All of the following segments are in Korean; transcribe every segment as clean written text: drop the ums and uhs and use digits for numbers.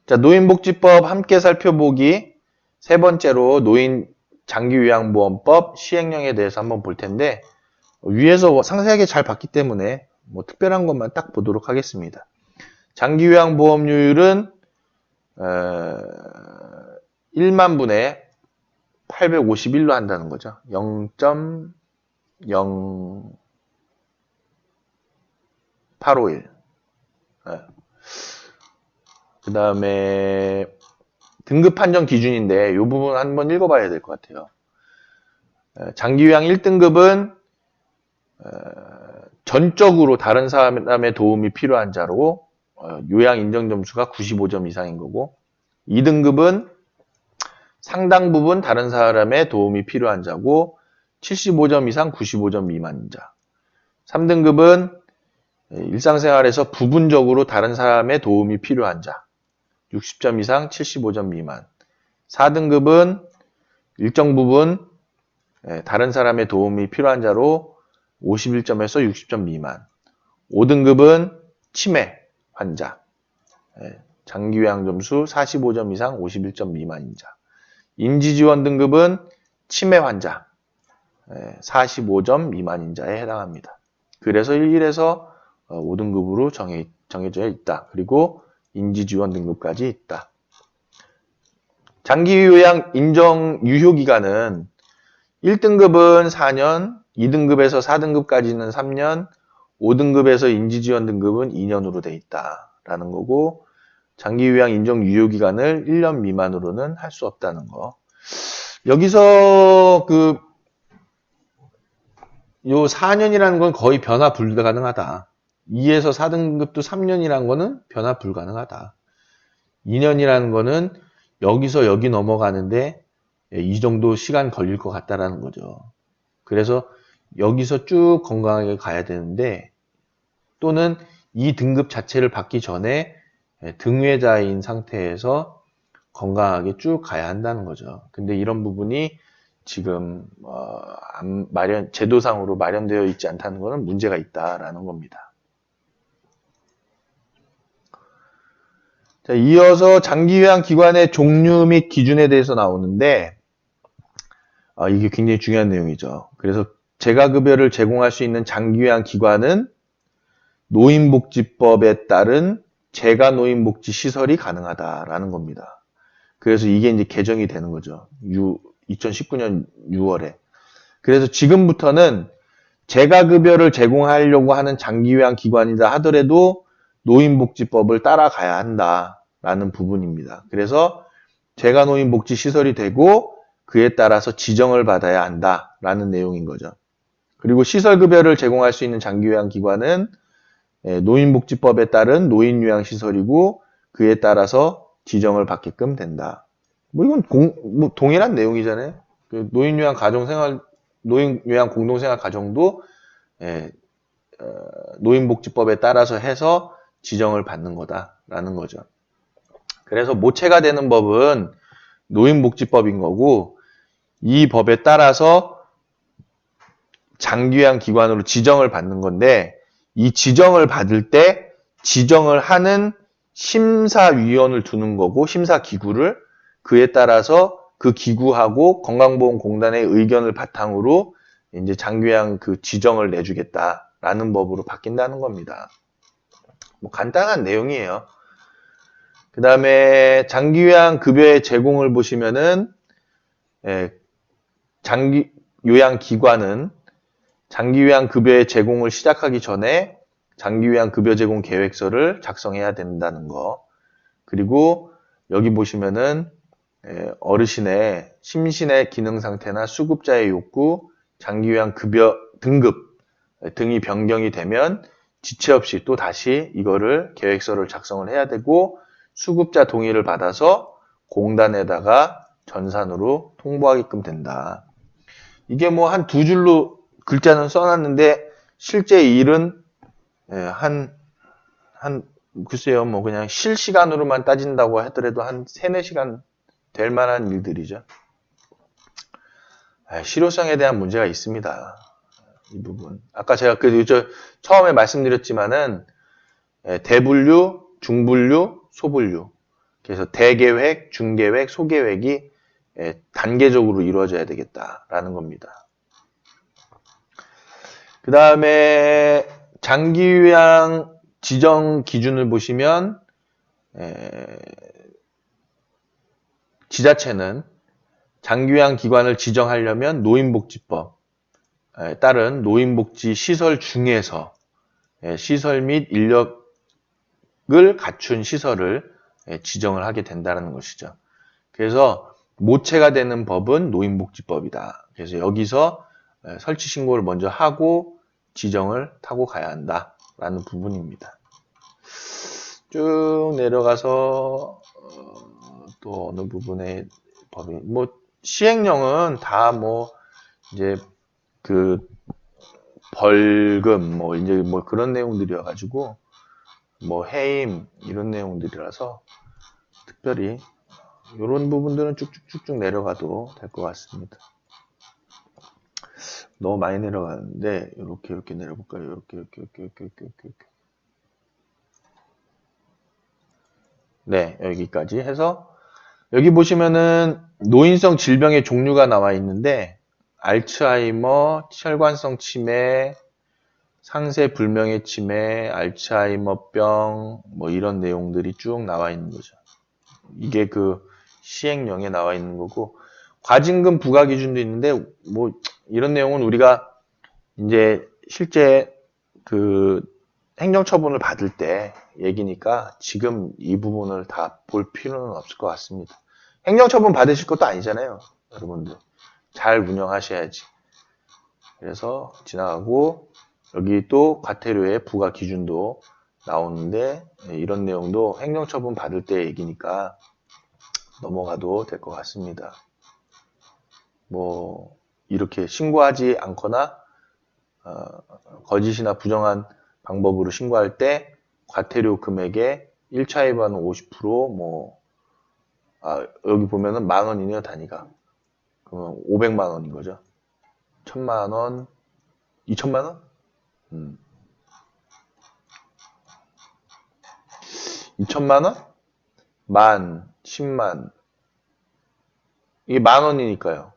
자, 노인복지법 함께 살펴보기 세 번째로 노인 장기요양보험법 시행령에 대해서 한번 볼 텐데 위에서 상세하게 잘 봤기 때문에 뭐 특별한 것만 딱 보도록 하겠습니다. 장기요양보험료율은 1만 분에 851로 한다는 거죠. 0.0851. 그 다음에 등급 판정 기준인데 이 부분 한번 읽어봐야 될 것 같아요. 장기요양 1등급은 전적으로 다른 사람의 도움이 필요한 자로 요양 인정 점수가 95점 이상인 거고, 2등급은 상당 부분 다른 사람의 도움이 필요한 자고 75점 이상 95점 미만인 자. 3등급은 일상생활에서 부분적으로 다른 사람의 도움이 필요한 자. 60점 이상 75점 미만. 4등급은 일정 부분 다른 사람의 도움이 필요한 자로 51점에서 60점 미만. 5등급은 치매 환자. 장기요양 점수 45점 이상 51점 미만인 자. 인지지원 등급은 치매 환자 45점 미만인 자에 해당합니다. 그래서 1에서 5등급으로 정해져 있다. 그리고 인지지원 등급까지 있다. 장기요양 인정 유효기간은 1등급은 4년, 2등급에서 4등급까지는 3년, 5등급에서 인지지원 등급은 2년으로 돼 있다라는 거고, 장기요양 인정 유효기간을 1년 미만으로는 할 수 없다는 거. 여기서 요 4년이라는 건 거의 변화 불가능하다. 2에서 4등급도 3년이라는 거는 변화 불가능하다. 2년이라는 거는 여기서 여기 넘어가는데 이 정도 시간 걸릴 것 같다라는 거죠. 그래서 여기서 쭉 건강하게 가야 되는데, 또는 이 등급 자체를 받기 전에 등회자인 상태에서 건강하게 쭉 가야 한다는 거죠. 근데 이런 부분이 지금 제도상으로 마련되어 있지 않다는 것은 문제가 있다라는 겁니다. 자, 이어서 장기요양 기관의 종류 및 기준에 대해서 나오는데 이게 굉장히 중요한 내용이죠. 그래서 재가급여를 제공할 수 있는 장기요양 기관은 노인복지법에 따른 재가노인복지시설이 가능하다라는 겁니다. 그래서 이게 이제 개정이 되는 거죠. 2019년 6월에. 그래서 지금부터는 재가급여를 제공하려고 하는 장기요양 기관이다 하더라도 노인복지법을 따라가야 한다라는 부분입니다. 그래서 재가노인복지시설이 되고 그에 따라서 지정을 받아야 한다라는 내용인 거죠. 그리고 시설급여를 제공할 수 있는 장기요양 기관은 노인복지법에 따른 노인요양시설이고 그에 따라서 지정을 받게끔 된다. 뭐 이건 동일한 내용이잖아요. 노인요양 가정생활, 노인요양 공동생활 가정도 노인복지법에 따라서 해서 지정을 받는 거다라는 거죠. 그래서 모체가 되는 법은 노인복지법인 거고, 이 법에 따라서 장기요양 기관으로 지정을 받는 건데, 이 지정을 받을 때 지정을 하는 심사위원을 두는 거고, 심사기구를, 그에 따라서 그 기구하고 건강보험공단의 의견을 바탕으로 이제 장기요양 지정을 내주겠다라는 법으로 바뀐다는 겁니다. 뭐 간단한 내용이에요. 그 다음에 장기요양 급여의 제공을 보시면은 장기요양 기관은 장기요양 급여의 제공을 시작하기 전에 장기요양 급여 제공 계획서를 작성해야 된다는 거. 그리고 여기 보시면은 어르신의 심신의 기능 상태나 수급자의 욕구, 장기요양 급여 등급 등이 변경이 되면 지체 없이 또 다시 이거를 계획서를 작성을 해야 되고, 수급자 동의를 받아서 공단에다가 전산으로 통보하게끔 된다. 이게 뭐 한 두 줄로 글자는 써놨는데 실제 일은 글쎄요, 뭐 그냥 실시간으로만 따진다고 하더라도 한 3-4시간 될 만한 일들이죠. 실효성에 대한 문제가 있습니다. 이 부분. 아까 제가 처음에 말씀드렸지만은 대분류, 중분류, 소분류 그래서 대계획, 중계획, 소계획이 단계적으로 이루어져야 되겠다라는 겁니다. 그 다음에 장기요양 지정 기준을 보시면 지자체는 장기요양 기관을 지정하려면 노인복지법에 따른 노인복지 시설 중에서 시설 및 인력을 갖춘 시설을 지정을 하게 된다는 것이죠. 그래서 모체가 되는 법은 노인복지법이다. 그래서 여기서 설치 신고를 먼저 하고 지정을 타고 가야 한다라는 부분입니다. 쭉 내려가서 또 어느 부분에 법이 뭐 시행령은 다 뭐 이제 그 벌금 뭐 이제 뭐 그런 내용들이어 가지고 뭐 해임 이런 내용들이라서 특별히 이런 부분들은 쭉쭉쭉쭉 내려가도 될 것 같습니다. 너무 많이 내려가는데 이렇게 내려볼까요? 이렇게. 네, 여기까지 해서 여기 보시면은 노인성 질병의 종류가 나와 있는데 알츠하이머, 혈관성 치매, 상세 불명예 치매, 알츠하이머병 뭐 이런 내용들이 쭉 나와 있는 거죠. 이게 그 시행령에 나와 있는 거고 과징금 부과 기준도 있는데 뭐 이런 내용은 우리가 이제 실제 그 행정처분을 받을 때 얘기니까 지금 이 부분을 다 볼 필요는 없을 것 같습니다. 행정처분 받으실 것도 아니잖아요. 여러분들 잘 운영하셔야지. 그래서 지나가고 여기 또 과태료의 부과 기준도 나오는데 이런 내용도 행정처분 받을 때 얘기니까 넘어가도 될 것 같습니다. 뭐 이렇게 신고하지 않거나 거짓이나 부정한 방법으로 신고할 때 과태료 금액의 1차 위반은 50% 뭐 여기 보면은 10,000원이네요 단위가. 그러면 500만 원인 거죠. 1,000만 원, 2,000만 원? 2,000만 원? 만, 10만. 이게 10,000원이니까요.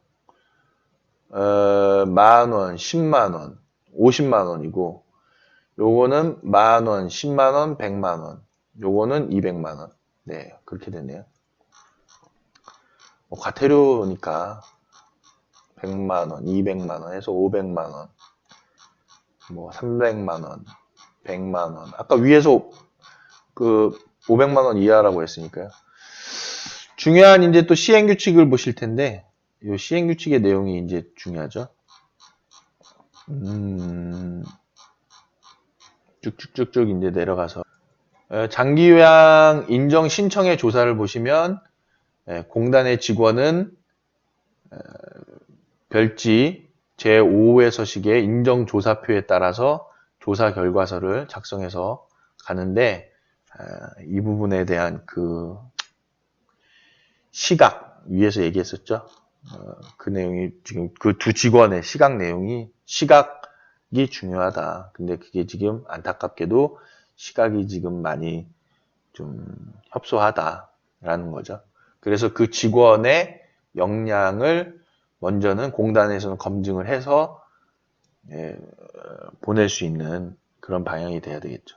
10,000원, 10만 원, 50만 원이고 요거는 10,000원, 10만 원, 100만 원. 요거는 200만 원. 네, 그렇게 되네요. 과태료니까 100만 원, 200만 원 해서 500만 원. 뭐 300만 원, 100만 원. 아까 위에서 그 500만 원 이하라고 했으니까요. 중요한 이제 또 시행 규칙을 보실 텐데 이 시행 규칙의 내용이 이제 중요하죠. 쭉쭉쭉쭉 이제 내려가서 장기요양 인정 신청의 조사를 보시면 공단의 직원은 별지 제5회 서식의 인정조사표에 따라서 조사 결과서를 작성해서 가는데 이 부분에 대한 그 시각 위에서 얘기했었죠. 그 내용이 지금 그 두 직원의 시각 내용이 시각이 중요하다. 근데 그게 지금 안타깝게도 시각이 지금 많이 좀 협소하다라는 거죠. 그래서 그 직원의 역량을 먼저는 공단에서는 검증을 해서 보낼 수 있는 그런 방향이 돼야 되겠죠.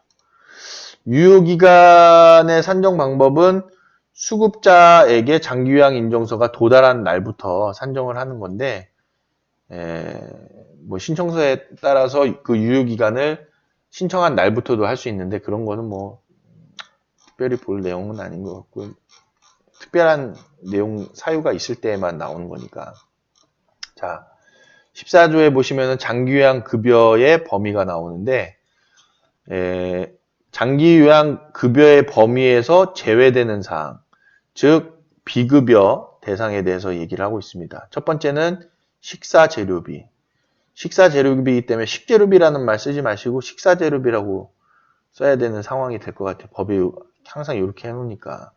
유효기간의 산정 방법은 수급자에게 장기요양 인정서가 도달한 날부터 산정을 하는 건데 뭐 신청서에 따라서 그 유효기간을 신청한 날부터도 할 수 있는데 그런 거는 뭐 특별히 볼 내용은 아닌 것 같고 특별한 내용 사유가 있을 때에만 나오는 거니까. 자, 14조에 보시면은 장기요양 급여의 범위가 나오는데 장기요양 급여의 범위에서 제외되는 사항, 즉 비급여 대상에 대해서 얘기를 하고 있습니다. 첫 번째는 식사재료비. 식사재료비이기 때문에 식재료비라는 말 쓰지 마시고 식사재료비라고 써야 되는 상황이 될 것 같아요. 법이 항상 이렇게 해놓으니까.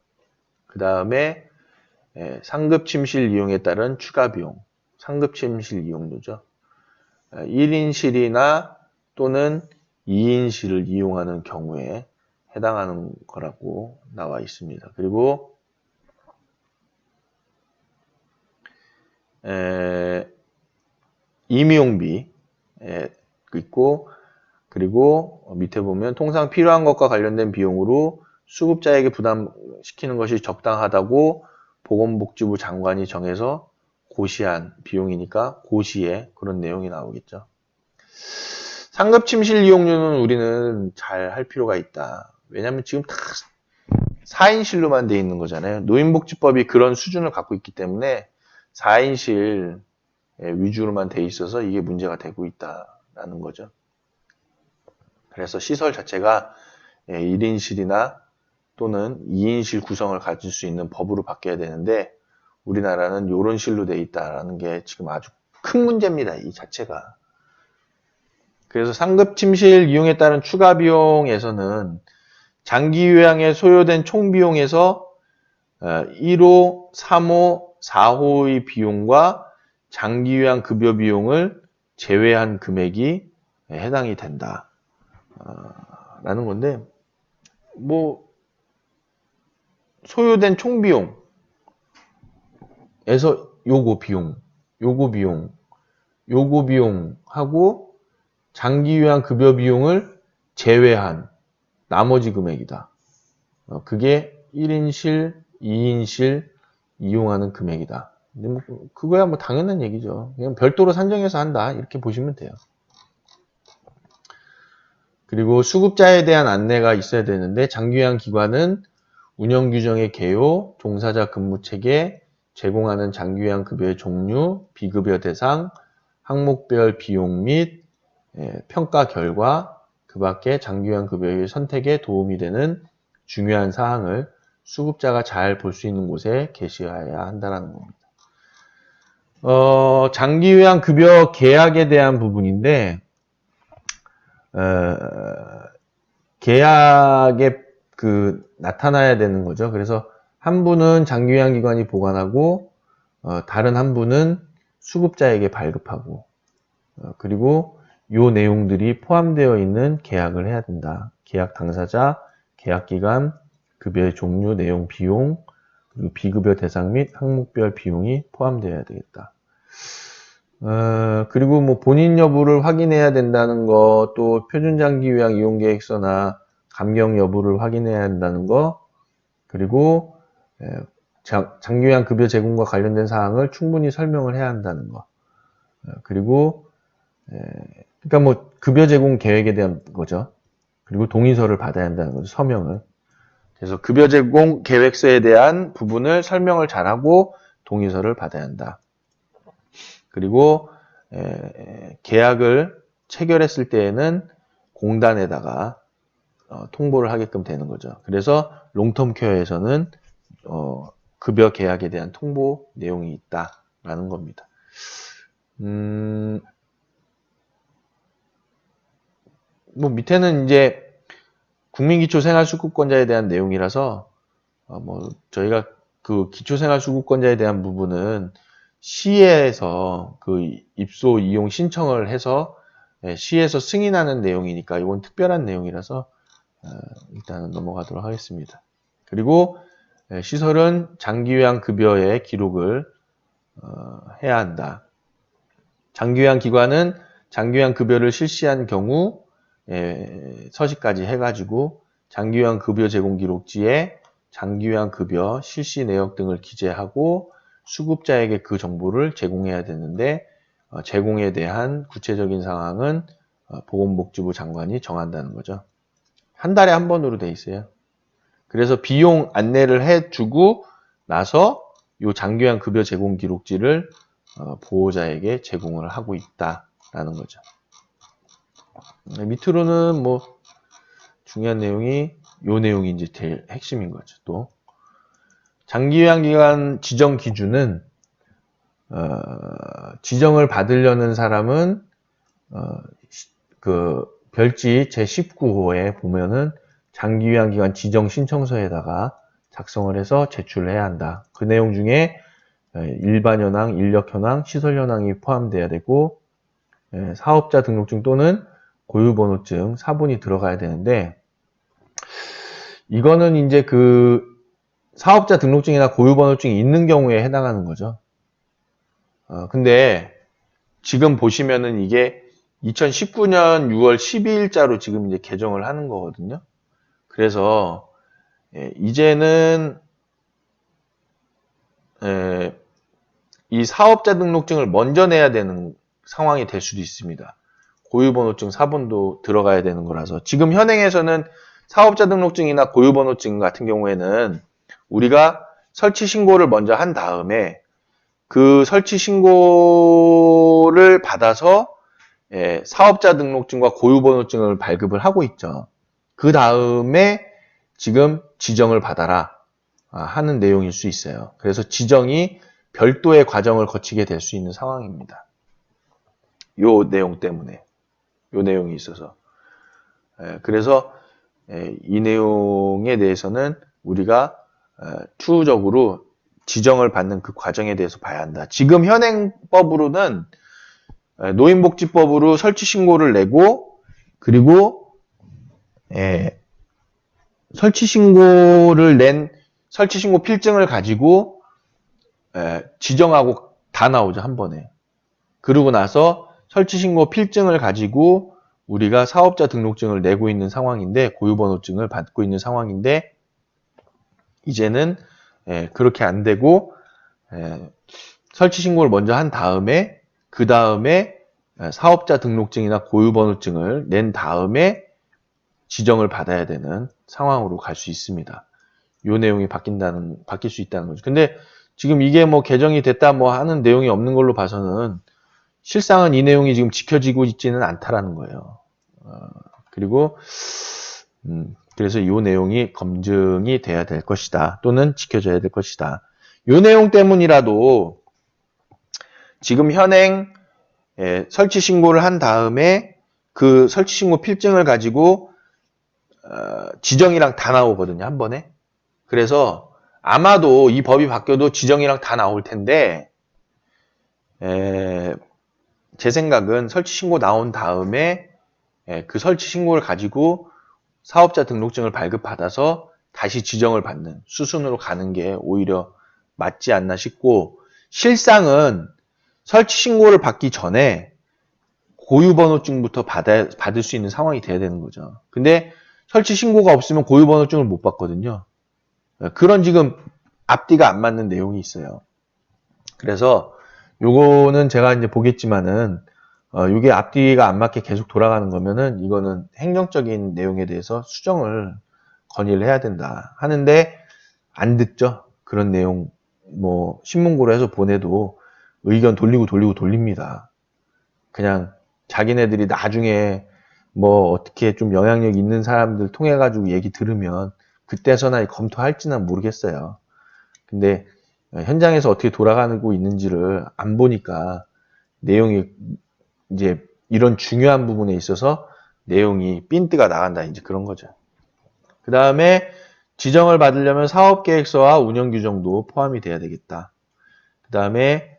그 다음에 상급침실 이용에 따른 추가 비용. 상급침실 이용료죠. 1인실이나 또는 2인실을 이용하는 경우에 해당하는 거라고 나와 있습니다. 그리고 임의용비 있고, 그리고 밑에 보면 통상 필요한 것과 관련된 비용으로 수급자에게 부담시키는 것이 적당하다고 보건복지부 장관이 정해서 고시한 비용이니까 고시에 그런 내용이 나오겠죠. 상급 침실 이용료는 우리는 잘 할 필요가 있다. 왜냐하면 지금 다 4인실로만 돼 있는 거잖아요. 노인복지법이 그런 수준을 갖고 있기 때문에 4인실 위주로만 돼 있어서 이게 문제가 되고 있다라는 거죠. 그래서 시설 자체가 1인실이나 또는 2인실 구성을 가질 수 있는 법으로 바뀌어야 되는데 우리나라는 이런 실로 돼 있다라는 게 지금 아주 큰 문제입니다. 이 자체가. 그래서 상급 침실 이용에 따른 추가 비용에서는 장기 요양에 소요된 총 비용에서 1호, 3호, 4호의 비용과 장기 요양 급여 비용을 제외한 금액이 해당이 된다. 라는 건데, 뭐, 소요된 총 비용에서 요거 비용하고 장기 요양 급여 비용을 제외한 나머지 금액이다. 그게 1인실, 2인실 이용하는 금액이다. 근데 뭐 그거야 뭐 당연한 얘기죠. 그냥 별도로 산정해서 한다. 이렇게 보시면 돼요. 그리고 수급자에 대한 안내가 있어야 되는데 장기요양 기관은 운영 규정의 개요, 종사자 근무 체계, 제공하는 장기요양 급여의 종류, 비급여 대상, 항목별 비용 및 평가 결과, 그 밖에 장기요양 급여의 선택에 도움이 되는 중요한 사항을 수급자가 잘 볼 수 있는 곳에 게시해야 한다는 겁니다. 장기요양 급여 계약에 대한 부분인데, 계약에 나타나야 되는 거죠. 그래서 한 분은 장기요양기관이 보관하고, 다른 한 분은 수급자에게 발급하고, 그리고 요 내용들이 포함되어 있는 계약을 해야 된다. 계약 당사자, 계약 기간, 급여의 종류, 내용, 비용, 그리고 비급여 대상 및 항목별 비용이 포함되어야 되겠다. 그리고 뭐 본인 여부를 확인해야 된다는 거, 또 표준장기요양 이용계획서나 감경 여부를 확인해야 한다는 거, 그리고 장기요양 급여 제공과 관련된 사항을 충분히 설명을 해야 한다는 거, 그리고 그러니까 뭐 급여 제공 계획에 대한 거죠. 그리고 동의서를 받아야 한다는 거죠. 서명을. 그래서 급여 제공 계획서에 대한 부분을 설명을 잘하고 동의서를 받아야 한다. 그리고 계약을 체결했을 때에는 공단에다가 통보를 하게끔 되는 거죠. 그래서 롱텀 케어에서는 급여 계약에 대한 통보 내용이 있다라는 겁니다. 뭐 밑에는 이제 국민기초생활수급권자에 대한 내용이라서 뭐 저희가 그 기초생활수급권자에 대한 부분은 시에서 그 입소 이용 신청을 해서 시에서 승인하는 내용이니까 이건 특별한 내용이라서 일단은 넘어가도록 하겠습니다. 그리고 시설은 장기요양 급여의 기록을 해야 한다. 장기요양 기관은 장기요양 급여를 실시한 경우 서식까지 해가지고 장기요양 급여 제공 기록지에 장기요양 급여 실시 내역 등을 기재하고 수급자에게 그 정보를 제공해야 되는데 제공에 대한 구체적인 상황은 보건복지부 장관이 정한다는 거죠. 한 달에 한 번으로 돼 있어요. 그래서 비용 안내를 해주고 나서 이 장기요양 급여 제공 기록지를 보호자에게 제공을 하고 있다라는 거죠. 밑으로는 뭐 중요한 내용이 요 내용이 이제 제일 핵심인 거죠. 또 장기요양기관 지정 기준은 지정을 받으려는 사람은 그 별지 제19호에 보면은 장기요양기관 지정 신청서에다가 작성을 해서 제출을 해야 한다. 그 내용 중에 일반 현황, 인력 현황, 시설 현황이 포함돼야 되고 사업자 등록증 또는 고유번호증 사본이 들어가야 되는데 이거는 이제 그 사업자 등록증이나 고유번호증이 있는 경우에 해당하는 거죠. 근데 지금 보시면은 이게 2019년 6월 12일자로 지금 이제 개정을 하는 거거든요. 그래서 이제는 이 사업자 등록증을 먼저 내야 되는 상황이 될 수도 있습니다. 고유번호증 사본도 들어가야 되는 거라서 지금 현행에서는 사업자 등록증이나 고유번호증 같은 경우에는 우리가 설치 신고를 먼저 한 다음에 그 설치 신고를 받아서 사업자 등록증과 고유번호증을 발급을 하고 있죠. 그 다음에 지금 지정을 받아라 하는 내용일 수 있어요. 그래서 지정이 별도의 과정을 거치게 될 수 있는 상황입니다. 요 내용 때문에. 요 내용이 있어서. 그래서 이 내용에 대해서는 우리가 추후적으로 지정을 받는 그 과정에 대해서 봐야 한다. 지금 현행법으로는 노인복지법으로 설치 신고를 내고 그리고 설치 신고를 낸 설치 신고 필증을 가지고 지정하고 다 나오죠, 한 번에. 그러고 나서 설치 신고 필증을 가지고 우리가 사업자 등록증을 내고 있는 상황인데 고유번호증을 받고 있는 상황인데 이제는 그렇게 안 되고 설치 신고를 먼저 한 다음에 그 다음에 사업자 등록증이나 고유번호증을 낸 다음에 지정을 받아야 되는 상황으로 갈 수 있습니다. 요 내용이 바뀔 수 있다는 거죠. 근데 지금 이게 뭐 개정이 됐다 뭐 하는 내용이 없는 걸로 봐서는 실상은 이 내용이 지금 지켜지고 있지는 않다라는 거예요. 그리고 그래서 이 내용이 검증이 돼야 될 것이다. 또는 지켜져야 될 것이다. 이 내용 때문이라도 지금 현행 설치 신고를 한 다음에 그 설치 신고 필증을 가지고 지정이랑 다 나오거든요. 한 번에. 그래서 아마도 이 법이 바뀌어도 지정이랑 다 나올 텐데 제 생각은 설치 신고 나온 다음에 그 설치 신고를 가지고 사업자 등록증을 발급받아서 다시 지정을 받는 수순으로 가는 게 오히려 맞지 않나 싶고 실상은 설치 신고를 받기 전에 고유번호증부터 받을 수 있는 상황이 돼야 되는 거죠. 근데 설치 신고가 없으면 고유번호증을 못 받거든요. 그런 지금 앞뒤가 안 맞는 내용이 있어요. 그래서 요거는 제가 이제 보겠지만은 이게 앞뒤가 안 맞게 계속 돌아가는 거면은 이거는 행정적인 내용에 대해서 수정을 건의를 해야 된다 하는데 안 듣죠. 그런 내용 뭐 신문고로 해서 보내도 의견 돌립니다. 그냥 자기네들이 나중에 뭐 어떻게 좀 영향력 있는 사람들 통해 가지고 얘기 들으면 그때서나 검토할지는 모르겠어요. 근데 현장에서 어떻게 돌아가고 있는지를 안 보니까 내용이 이제 이런 중요한 부분에 있어서 내용이 삔뜨가 나간다 이제 그런 거죠. 그 다음에 지정을 받으려면 사업계획서와 운영규정도 포함이 돼야 되겠다. 그 다음에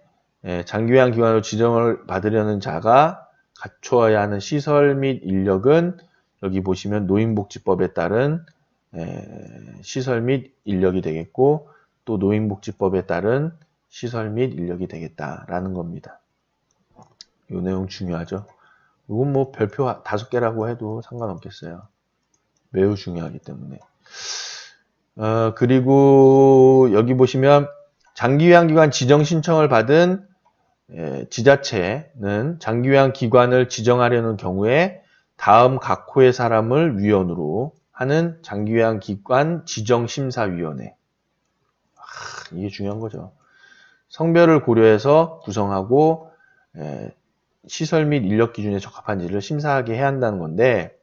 장기요양 기관으로 지정을 받으려는 자가 갖춰야 하는 시설 및 인력은 여기 보시면 노인복지법에 따른 시설 및 인력이 되겠고 또 노인복지법에 따른 시설 및 인력이 되겠다라는 겁니다. 이 내용 중요하죠. 이건 뭐 별표 5개라고 해도 상관없겠어요. 매우 중요하기 때문에. 그리고 여기 보시면 장기요양기관 지정 신청을 받은 지자체는 장기요양기관을 지정하려는 경우에 다음 각 호의 사람을 위원으로 하는 장기요양기관 지정심사위원회. 이게 중요한 거죠. 성별을 고려해서 구성하고 시설 및 인력 기준에 적합한지를 심사하게 해야 한다는 건데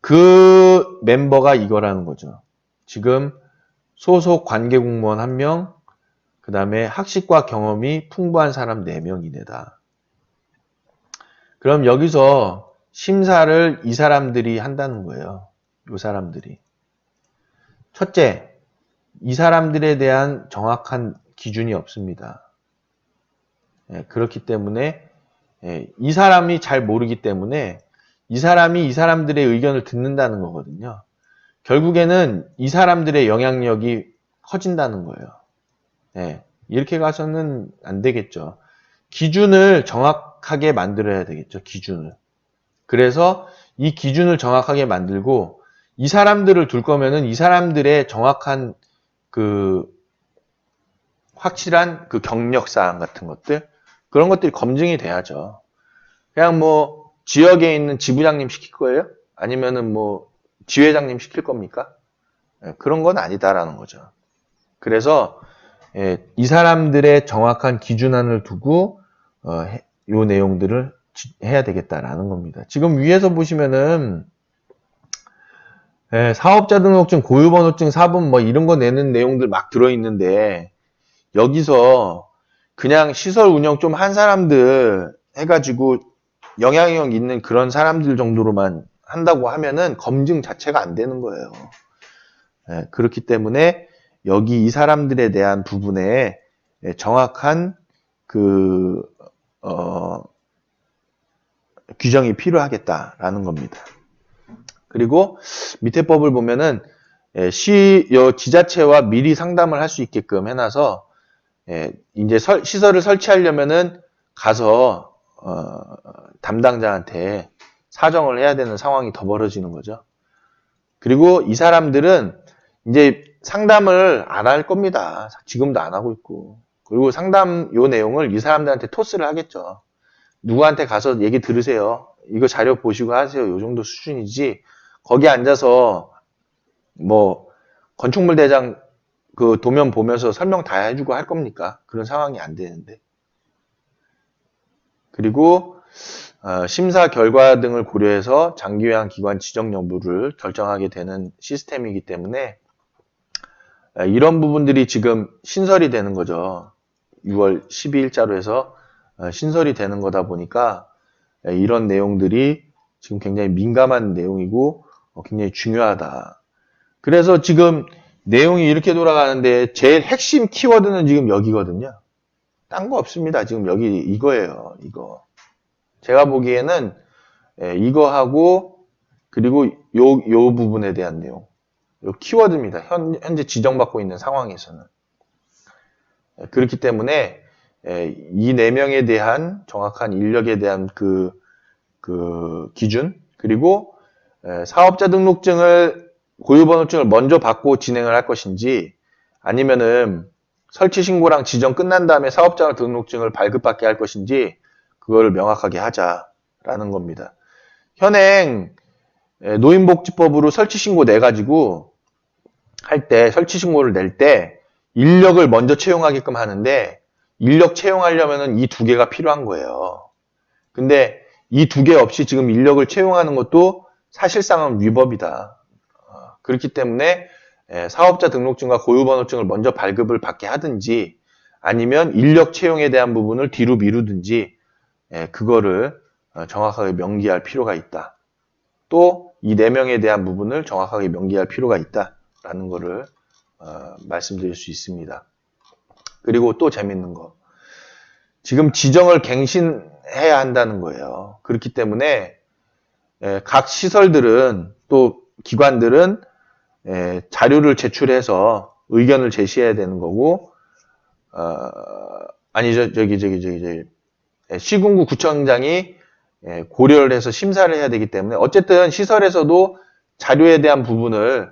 그 멤버가 이거라는 거죠. 지금 소속 관계공무원 1명, 그 다음에 학식과 경험이 풍부한 사람 4명 이내다. 그럼 여기서 심사를 이 사람들이 한다는 거예요. 이 사람들이. 첫째, 이 사람들에 대한 정확한 기준이 없습니다. 그렇기 때문에 이 사람이 잘 모르기 때문에 이 사람이 이 사람들의 의견을 듣는다는 거거든요. 결국에는 이 사람들의 영향력이 커진다는 거예요. 이렇게 가서는 안 되겠죠. 기준을 정확하게 만들어야 되겠죠. 기준을. 그래서 이 기준을 정확하게 만들고 이 사람들을 둘 거면은 이 사람들의 정확한 그 확실한 그 경력 사항 같은 것들 그런 것들이 검증이 돼야죠. 그냥 뭐 지역에 있는 지부장님 시킬 거예요? 아니면은 뭐 지회장님 시킬 겁니까? 그런 건 아니다라는 거죠. 그래서 이 사람들의 정확한 기준안을 두고 요 내용들을 해야 되겠다라는 겁니다. 지금 위에서 보시면은 사업자 등록증, 고유번호증, 사본 뭐 이런 거 내는 내용들 막 들어있는데 여기서 그냥 시설 운영 좀 한 사람들 해가지고 영향력 있는 그런 사람들 정도로만 한다고 하면은 검증 자체가 안 되는 거예요. 그렇기 때문에 여기 이 사람들에 대한 부분에 정확한 그 규정이 필요하겠다라는 겁니다. 그리고 밑에 법을 보면은 지자체와 미리 상담을 할 수 있게끔 해놔서 이제 시설을 설치하려면은 가서 담당자한테 사정을 해야 되는 상황이 더 벌어지는 거죠. 그리고 이 사람들은 이제 상담을 안 할 겁니다. 지금도 안 하고 있고. 그리고 상담 요 내용을 이 사람들한테 토스를 하겠죠. 누구한테 가서 얘기 들으세요. 이거 자료 보시고 하세요. 요 정도 수준이지. 거기 앉아서 뭐 건축물 대장 그 도면 보면서 설명 다 해주고 할 겁니까? 그런 상황이 안 되는데. 그리고 심사 결과 등을 고려해서 장기요양 기관 지정 여부를 결정하게 되는 시스템이기 때문에 이런 부분들이 지금 신설이 되는 거죠. 6월 12일자로 해서 신설이 되는 거다 보니까 이런 내용들이 지금 굉장히 민감한 내용이고 굉장히 중요하다. 그래서 지금 내용이 이렇게 돌아가는데 제일 핵심 키워드는 지금 여기거든요. 딴 거 없습니다. 지금 여기 이거예요. 이거. 제가 보기에는 이거하고 그리고 요 부분에 대한 내용. 요 키워드입니다. 현재 지정받고 있는 상황에서는. 그렇기 때문에 이 4명에 대한 정확한 인력에 대한 그 기준 그리고 사업자 등록증을 고유번호증을 먼저 받고 진행을 할 것인지 아니면은 설치 신고랑 지정 끝난 다음에 사업자 등록증을 발급받게 할 것인지 그거를 명확하게 하자라는 겁니다. 현행 노인복지법으로 설치 신고 내가지고 할 때 설치 신고를 낼 때 인력을 먼저 채용하게끔 하는데 인력 채용하려면은 이 2개가 필요한 거예요. 근데 이 2개 없이 지금 인력을 채용하는 것도 사실상은 위법이다. 그렇기 때문에 사업자 등록증과 고유번호증을 먼저 발급을 받게 하든지 아니면 인력 채용에 대한 부분을 뒤로 미루든지 그거를 정확하게 명기할 필요가 있다. 또 이 4명에 대한 부분을 정확하게 명기할 필요가 있다라는 거를 말씀드릴 수 있습니다. 그리고 또 재밌는 거. 지금 지정을 갱신해야 한다는 거예요. 그렇기 때문에 각 시설들은 또 기관들은 자료를 제출해서 의견을 제시해야 되는 거고 아니죠 시군구 구청장이 고려를 해서 심사를 해야 되기 때문에 어쨌든 시설에서도 자료에 대한 부분을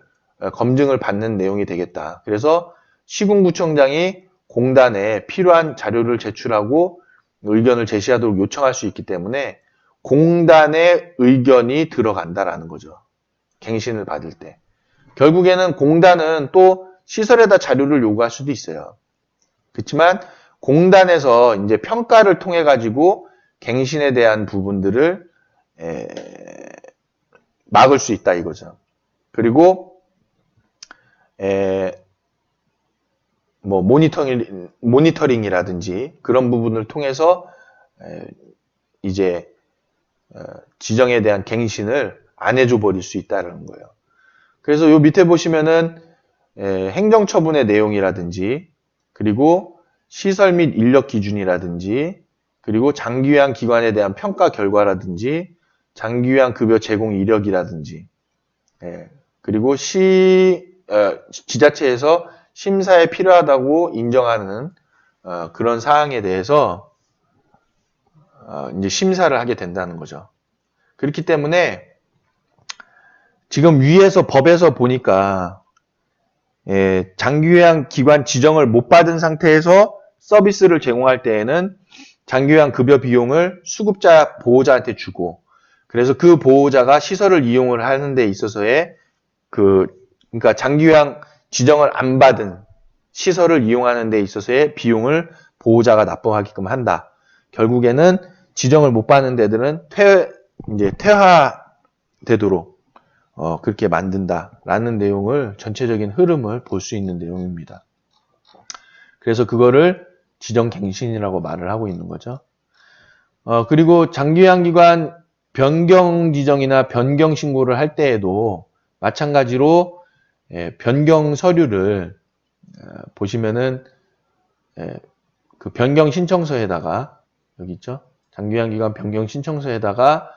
검증을 받는 내용이 되겠다. 그래서 시군구청장이 공단에 필요한 자료를 제출하고 의견을 제시하도록 요청할 수 있기 때문에 공단의 의견이 들어간다라는 거죠. 갱신을 받을 때. 결국에는 공단은 또 시설에다 자료를 요구할 수도 있어요. 그렇지만 공단에서 이제 평가를 통해 가지고 갱신에 대한 부분들을 막을 수 있다 이거죠. 그리고 뭐 모니터링이라든지 그런 부분을 통해서 이제 지정에 대한 갱신을 안 해줘 버릴 수 있다는 거예요. 그래서 요 밑에 보시면은 행정처분의 내용이라든지 그리고 시설 및 인력 기준이라든지 그리고 장기요양 기관에 대한 평가 결과라든지 장기요양 급여 제공 이력이라든지 그리고 지자체에서 심사에 필요하다고 인정하는 그런 사항에 대해서 이제 심사를 하게 된다는 거죠. 그렇기 때문에 지금 위에서 법에서 보니까 장기요양 기관 지정을 못 받은 상태에서 서비스를 제공할 때에는 장기요양 급여 비용을 수급자 보호자한테 주고, 그래서 그 보호자가 시설을 이용을 하는 데 있어서의 그러니까 장기요양 지정을 안 받은 시설을 이용하는 데 있어서의 비용을 보호자가 납부하게끔 한다. 결국에는 지정을 못 받는 데들은 이제 퇴화되도록 그렇게 만든다라는 내용을, 전체적인 흐름을 볼 수 있는 내용입니다. 그래서 그거를 지정갱신이라고 말을 하고 있는 거죠. 그리고 장기요양기관 변경 지정이나 변경 신고를 할 때에도 마찬가지로 변경 서류를 보시면은 그 변경 신청서에다가, 여기 있죠? 장기요양기관 변경 신청서에다가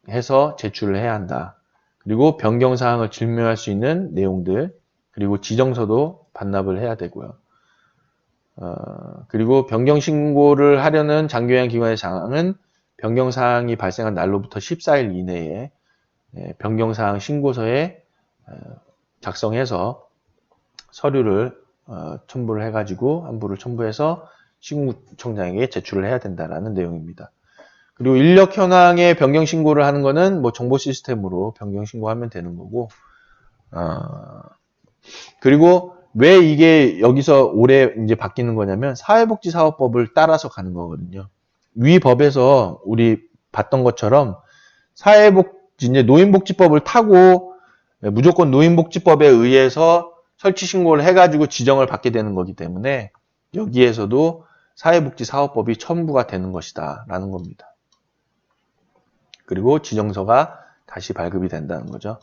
해서 제출을 해야 한다. 그리고 변경 사항을 증명할 수 있는 내용들, 그리고 지정서도 반납을 해야 되고요. 그리고 변경 신고를 하려는 장기요양기관의 사항은 변경 사항이 발생한 날로부터 14일 이내에 변경 사항 신고서에 작성해서 서류를 첨부를 해가지고 안부를 첨부해서 시군구청장에게 제출을 해야 된다라는 내용입니다. 그리고 인력 현황에 변경 신고를 하는 거는 뭐 정보 시스템으로 변경 신고하면 되는 거고, 그리고 왜 이게 여기서 올해 이제 바뀌는 거냐면 사회복지사업법을 따라서 가는 거거든요. 위 법에서 우리 봤던 것처럼 이제 노인복지법을 타고 무조건 노인복지법에 의해서 설치 신고를 해가지고 지정을 받게 되는 거기 때문에 여기에서도 사회복지사업법이 첨부가 되는 것이다 라는 겁니다. 그리고 지정서가 다시 발급이 된다는 거죠.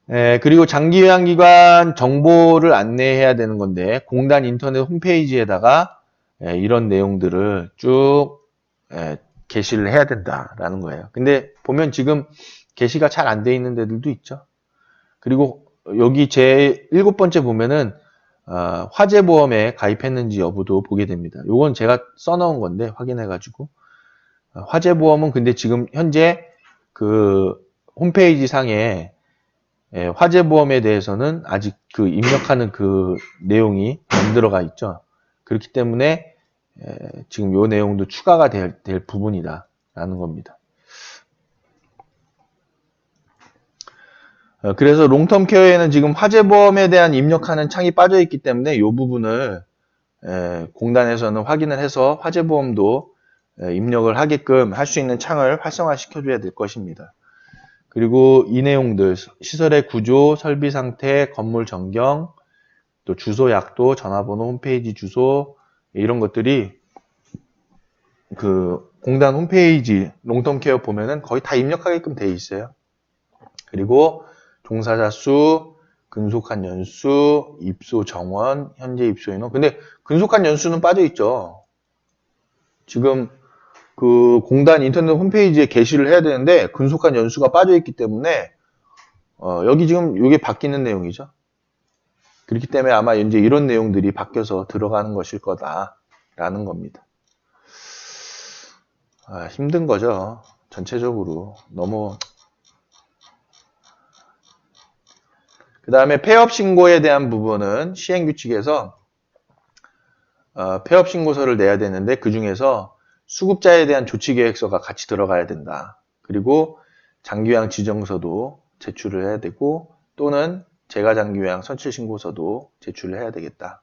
그리고 장기요양기관 정보를 안내해야 되는 건데, 공단 인터넷 홈페이지에다가 이런 내용들을 쭉 게시를 해야 된다라는 거예요. 근데 보면 지금 게시가 잘 안 돼 있는 데들도 있죠. 그리고 여기 제 7번째 보면은 화재보험에 가입했는지 여부도 보게 됩니다. 요건 제가 써놓은 건데 확인해가지고, 화재보험은 근데 지금 현재 그 홈페이지 상에 화재보험에 대해서는 아직 그 입력하는 그 내용이 안 들어가 있죠. 그렇기 때문에 지금 요 내용도 추가가 될 부분이다 라는 겁니다. 그래서 롱텀 케어에는 지금 화재보험에 대한 입력하는 창이 빠져 있기 때문에 이 부분을 공단에서는 확인을 해서 화재보험도 입력을 하게끔 할 수 있는 창을 활성화시켜 줘야 될 것입니다. 그리고 이 내용들, 시설의 구조, 설비 상태, 건물 전경, 또 주소, 약도, 전화번호, 홈페이지 주소, 이런 것들이 그 공단 홈페이지 롱텀 케어 보면은 거의 다 입력하게끔 되어 있어요. 그리고 종사자 수, 근속한 연수, 입소 정원, 현재 입소 인원. 근데 근속한 연수는 빠져 있죠. 지금 그 공단 인터넷 홈페이지에 게시를 해야 되는데 근속한 연수가 빠져 있기 때문에 여기 지금 이게 바뀌는 내용이죠. 그렇기 때문에 아마 이제 이런 내용들이 바뀌어서 들어가는 것일 거다라는 겁니다. 힘든 거죠. 전체적으로 너무. 그 다음에 폐업 신고에 대한 부분은 시행규칙에서 폐업 신고서를 내야 되는데 그 중에서 수급자에 대한 조치계획서가 같이 들어가야 된다. 그리고 장기요양 지정서도 제출을 해야 되고, 또는 재가장기요양 선출신고서도 제출을 해야 되겠다.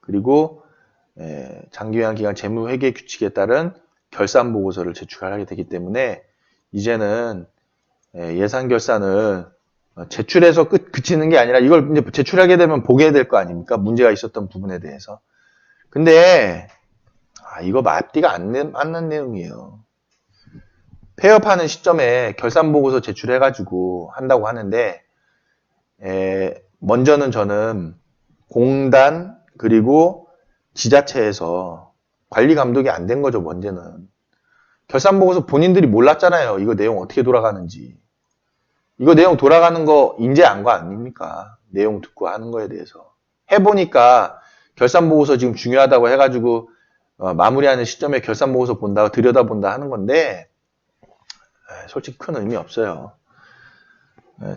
그리고 장기요양기관 재무회계 규칙에 따른 결산보고서를 제출하게 되기 때문에 이제는 예산결산을 제출해서 그치는 게 아니라 이걸 이제 제출하게 되면 보게 될 거 아닙니까? 문제가 있었던 부분에 대해서. 근데 이거 앞뒤가 안 맞는 내용이에요. 폐업하는 시점에 결산보고서 제출해가지고 한다고 하는데, 먼저는 저는 공단 그리고 지자체에서 관리 감독이 안 된 거죠. 먼저는 결산보고서 본인들이 몰랐잖아요. 이거 내용 어떻게 돌아가는지. 이거 내용 돌아가는 거 인지한 거 아닙니까? 내용 듣고 하는 거에 대해서 해보니까 결산보고서 지금 중요하다고 해가지고 마무리하는 시점에 결산보고서 본다, 들여다본다 하는 건데 솔직히 큰 의미 없어요.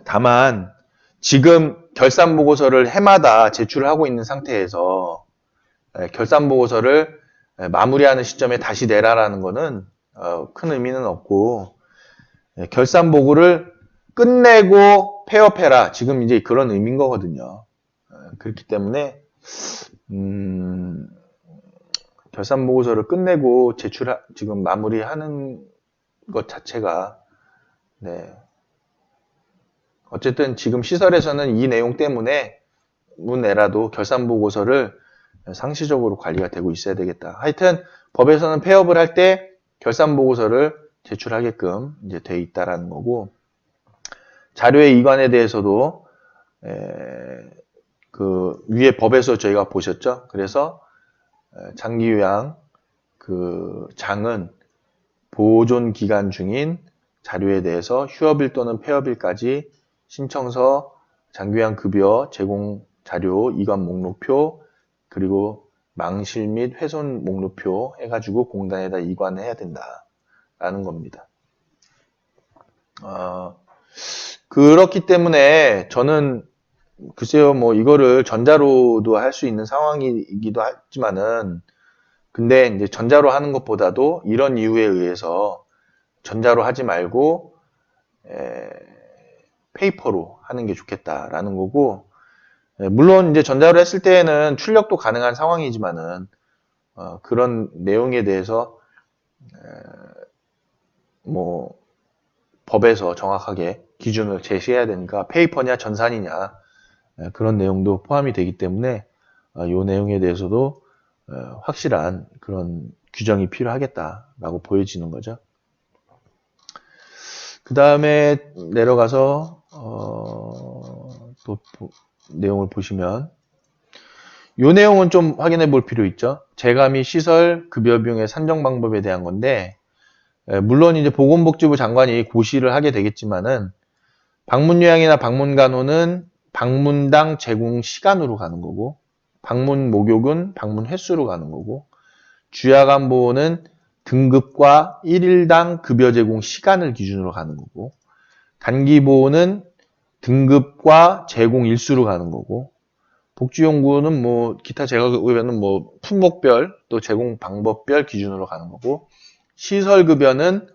다만 지금 결산보고서를 해마다 제출하고 있는 상태에서 결산보고서를 마무리하는 시점에 다시 내라라는 거는 큰 의미는 없고, 결산보고를 끝내고 폐업해라, 지금 이제 그런 의미인 거거든요. 그렇기 때문에 결산보고서를 끝내고 지금 마무리하는 것 자체가, 네, 어쨌든 지금 시설에서는 이 내용 때문에 문내라도 결산보고서를 상시적으로 관리가 되고 있어야 되겠다. 하여튼 법에서는 폐업을 할 때 결산보고서를 제출하게끔 이제 돼 있다라는 거고, 자료의 이관에 대해서도 그 위에 법에서 저희가 보셨죠. 그래서 장기요양 그 장은 보존 기간 중인 자료에 대해서 휴업일 또는 폐업일까지 신청서, 장기요양 급여 제공 자료 이관 목록표, 그리고 망실 및 훼손 목록표 해가지고 공단에다 이관해야 된다라는 겁니다. 그렇기 때문에 저는 글쎄요, 뭐 이거를 전자로도 할 수 있는 상황이기도 하지만은, 근데 이제 전자로 하는 것보다도 이런 이유에 의해서 전자로 하지 말고 페이퍼로 하는 게 좋겠다라는 거고, 물론 이제 전자로 했을 때에는 출력도 가능한 상황이지만은 그런 내용에 대해서 뭐 법에서 정확하게 기준을 제시해야 되니까 페이퍼냐 전산이냐 그런 내용도 포함이 되기 때문에 이 내용에 대해서도 확실한 그런 규정이 필요하겠다라고 보여지는 거죠. 그 다음에 내려가서 또 내용을 보시면 이 내용은 좀 확인해 볼 필요 있죠. 재가 및 시설 급여 비용의 산정 방법에 대한 건데, 물론 이제 보건복지부 장관이 고시를 하게 되겠지만은 방문요양이나 방문간호는 방문당 제공 시간으로 가는 거고, 방문 목욕은 방문 횟수로 가는 거고, 주야간 등급과 1일당 급여 제공 시간을 기준으로 가는 거고, 단기보호는 등급과 제공 일수로 가는 거고, 복지연구는 뭐 기타 재가급여는 뭐 품목별 또 제공 방법별 기준으로 가는 거고, 시설급여는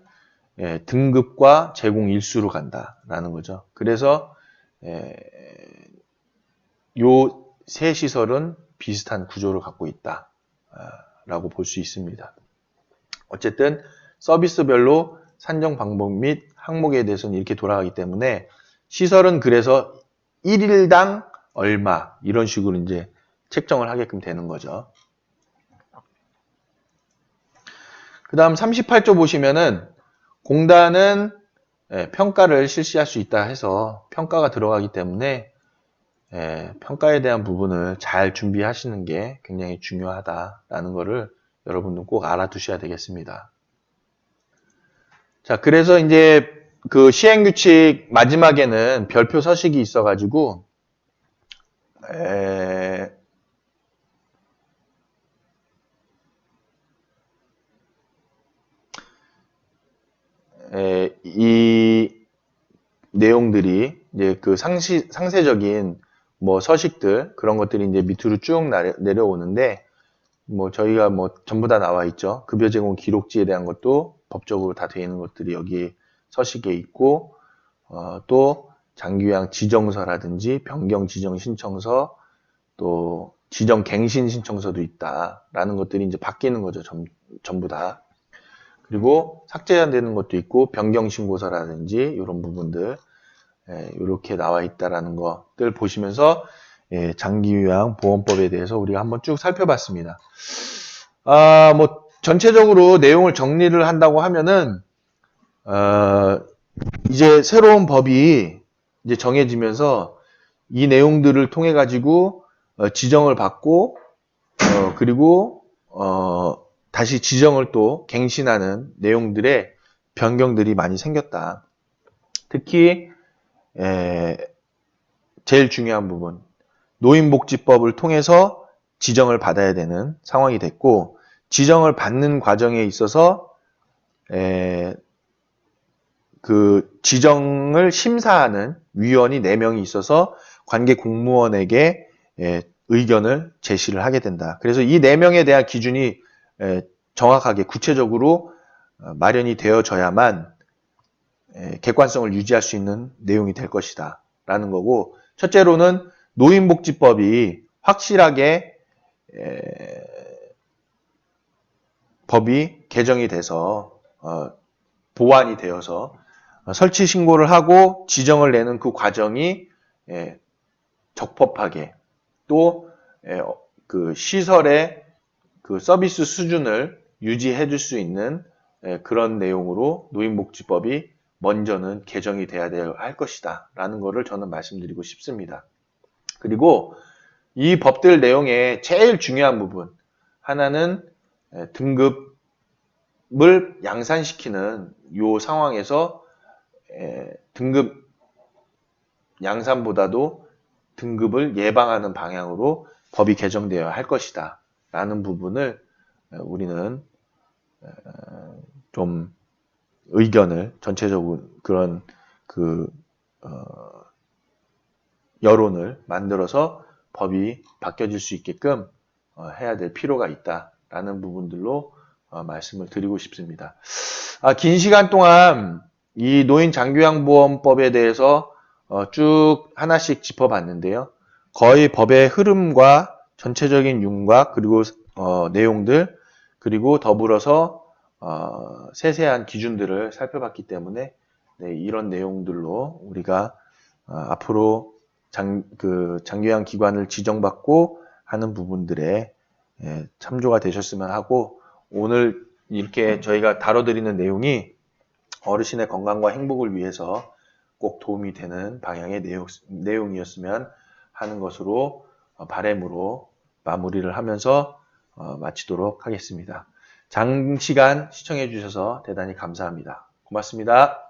등급과 제공 일수로 간다라는 거죠. 그래서 요 세 시설은 비슷한 구조를 갖고 있다라고 볼 수 있습니다. 어쨌든 서비스별로 산정 방법 및 항목에 대해서는 이렇게 돌아가기 때문에, 시설은 그래서 1일당 얼마 이런 식으로 이제 책정을 하게끔 되는 거죠. 그 다음 38조 보시면은 공단은 평가를 실시할 수 있다 해서 평가가 들어가기 때문에 평가에 대한 부분을 잘 준비하시는 게 굉장히 중요하다라는 거를 여러분도 꼭 알아두셔야 되겠습니다. 자, 그래서 이제 그 시행규칙 마지막에는 별표 서식이 있어가지고 이 내용들이 이제 그 상세적인 뭐 서식들 그런 것들이 이제 밑으로 쭉 내려오는데, 뭐 저희가 뭐 전부 다 나와 있죠. 급여 제공 기록지에 대한 것도 법적으로 다 되어 있는 것들이 여기 서식에 있고, 또 장기요양 지정서라든지 변경 지정 신청서, 또 지정 갱신 신청서도 있다라는 것들이 이제 바뀌는 거죠. 전부 다. 그리고 삭제되는 것도 있고 변경 신고서라든지 이런 부분들 이렇게 나와 있다라는 것들 보시면서 장기요양 보험법에 대해서 우리가 한번 쭉 살펴봤습니다. 뭐 전체적으로 내용을 정리를 한다고 하면은 이제 새로운 법이 이제 정해지면서 이 내용들을 통해 가지고 지정을 받고 그리고 다시 지정을 또 갱신하는 내용들의 변경들이 많이 생겼다. 특히 제일 중요한 부분, 노인복지법을 통해서 지정을 받아야 되는 상황이 됐고, 지정을 받는 과정에 있어서 그 지정을 심사하는 위원이 4명이 있어서 관계 공무원에게 의견을 제시를 하게 된다. 그래서 이 4명에 대한 기준이 정확하게 구체적으로 마련이 되어져야만 객관성을 유지할 수 있는 내용이 될 것이다 라는 거고, 첫째로는 노인복지법이 확실하게 법이 개정이 돼서 보완이 되어서 설치 신고를 하고 지정을 내는 그 과정이 적법하게 또 그 시설의 그 서비스 수준을 유지해 줄 수 있는 그런 내용으로 노인복지법이 먼저는 개정이 돼야 할 것이다 라는 거를 저는 말씀드리고 싶습니다. 그리고 이 법들 내용의 제일 중요한 부분 하나는 등급을 양산시키는 이 상황에서 등급 양산보다도 등급을 예방하는 방향으로 법이 개정되어야 할 것이다 라는 부분을 우리는 좀 의견을 전체적으로 그런 여론을 만들어서 법이 바뀌어질 수 있게끔 해야 될 필요가 있다라는 부분들로 말씀을 드리고 싶습니다. 긴 시간 동안 이 노인 장기요양보험법에 대해서 쭉 하나씩 짚어봤는데요. 거의 법의 흐름과 전체적인 윤곽 그리고 내용들 그리고 더불어서 세세한 기준들을 살펴봤기 때문에 이런 내용들로 우리가 앞으로 장기요양 기관을 지정받고 하는 부분들에 참조가 되셨으면 하고, 오늘 이렇게 저희가 다뤄드리는 내용이 어르신의 건강과 행복을 위해서 꼭 도움이 되는 방향의 내용이었으면 하는 것으로 바람으로 마무리를 하면서 마치도록 하겠습니다. 장시간 시청해 주셔서 대단히 감사합니다. 고맙습니다.